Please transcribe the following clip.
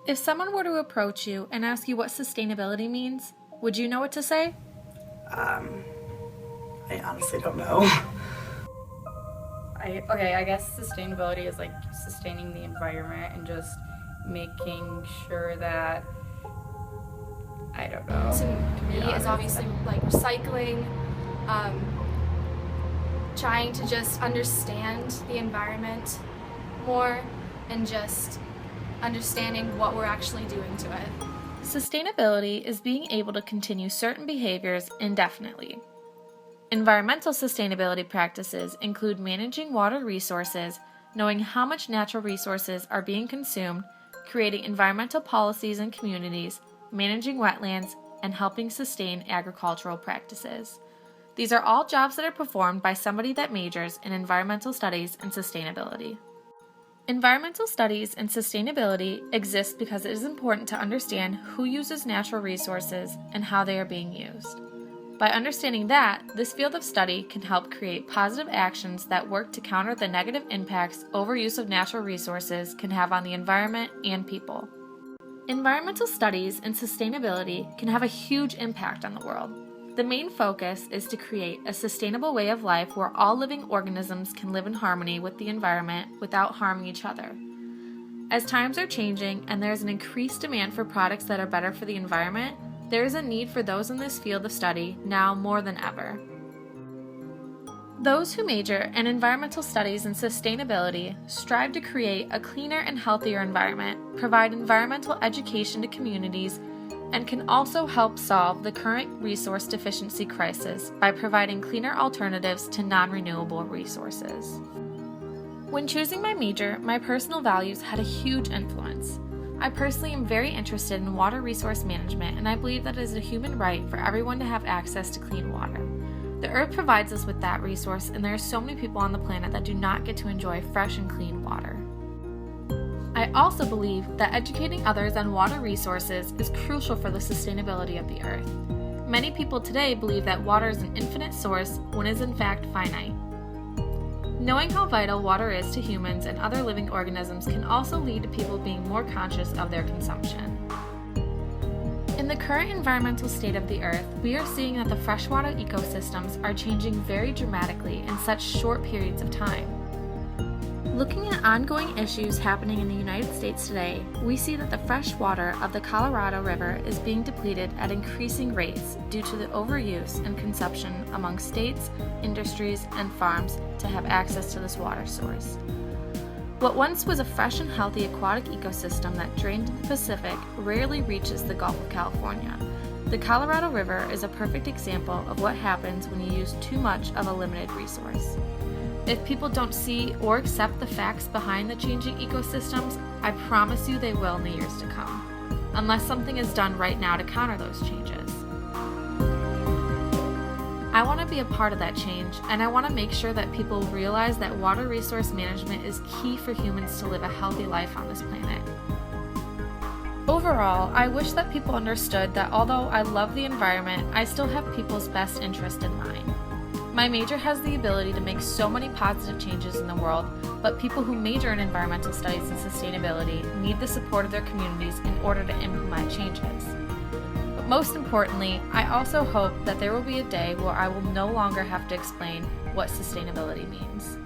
If someone were to approach you and ask you what sustainability means, would you know what to say? I honestly don't know. I guess sustainability is like sustaining the environment and just making sure that, I don't know. To me is obviously like recycling, trying to just understand the environment more and just understanding what we're actually doing to it. Sustainability is being able to continue certain behaviors indefinitely. Environmental sustainability practices include managing water resources, knowing how much natural resources are being consumed, creating environmental policies in communities, managing wetlands, and helping sustain agricultural practices. These are all jobs that are performed by somebody that majors in environmental studies and sustainability. Environmental studies and sustainability exist because it is important to understand who uses natural resources and how they are being used. By understanding that, this field of study can help create positive actions that work to counter the negative impacts overuse of natural resources can have on the environment and people. Environmental studies and sustainability can have a huge impact on the world. The main focus is to create a sustainable way of life where all living organisms can live in harmony with the environment without harming each other. As times are changing and there is an increased demand for products that are better for the environment, there is a need for those in this field of study now more than ever. Those who major in environmental studies and sustainability strive to create a cleaner and healthier environment, provide environmental education to communities, and can also help solve the current resource deficiency crisis by providing cleaner alternatives to non-renewable resources. When choosing my major, my personal values had a huge influence. I personally am very interested in water resource management, and I believe that it is a human right for everyone to have access to clean water. The earth provides us with that resource, and there are so many people on the planet that do not get to enjoy fresh and clean water. I also believe that educating others on water resources is crucial for the sustainability of the earth. Many people today believe that water is an infinite source when it is in fact finite. Knowing how vital water is to humans and other living organisms can also lead to people being more conscious of their consumption. In the current environmental state of the earth, we are seeing that the freshwater ecosystems are changing very dramatically in such short periods of time. Looking at ongoing issues happening in the United States today, we see that the fresh water of the Colorado River is being depleted at increasing rates due to the overuse and consumption among states, industries, and farms to have access to this water source. What once was a fresh and healthy aquatic ecosystem that drained into the Pacific rarely reaches the Gulf of California. The Colorado River is a perfect example of what happens when you use too much of a limited resource. If people don't see or accept the facts behind the changing ecosystems, I promise you they will in the years to come, unless something is done right now to counter those changes. I want to be a part of that change, and I want to make sure that people realize that water resource management is key for humans to live a healthy life on this planet. Overall, I wish that people understood that although I love the environment, I still have people's best interest in mind. My major has the ability to make so many positive changes in the world, but people who major in environmental studies and sustainability need the support of their communities in order to implement changes. But most importantly, I also hope that there will be a day where I will no longer have to explain what sustainability means.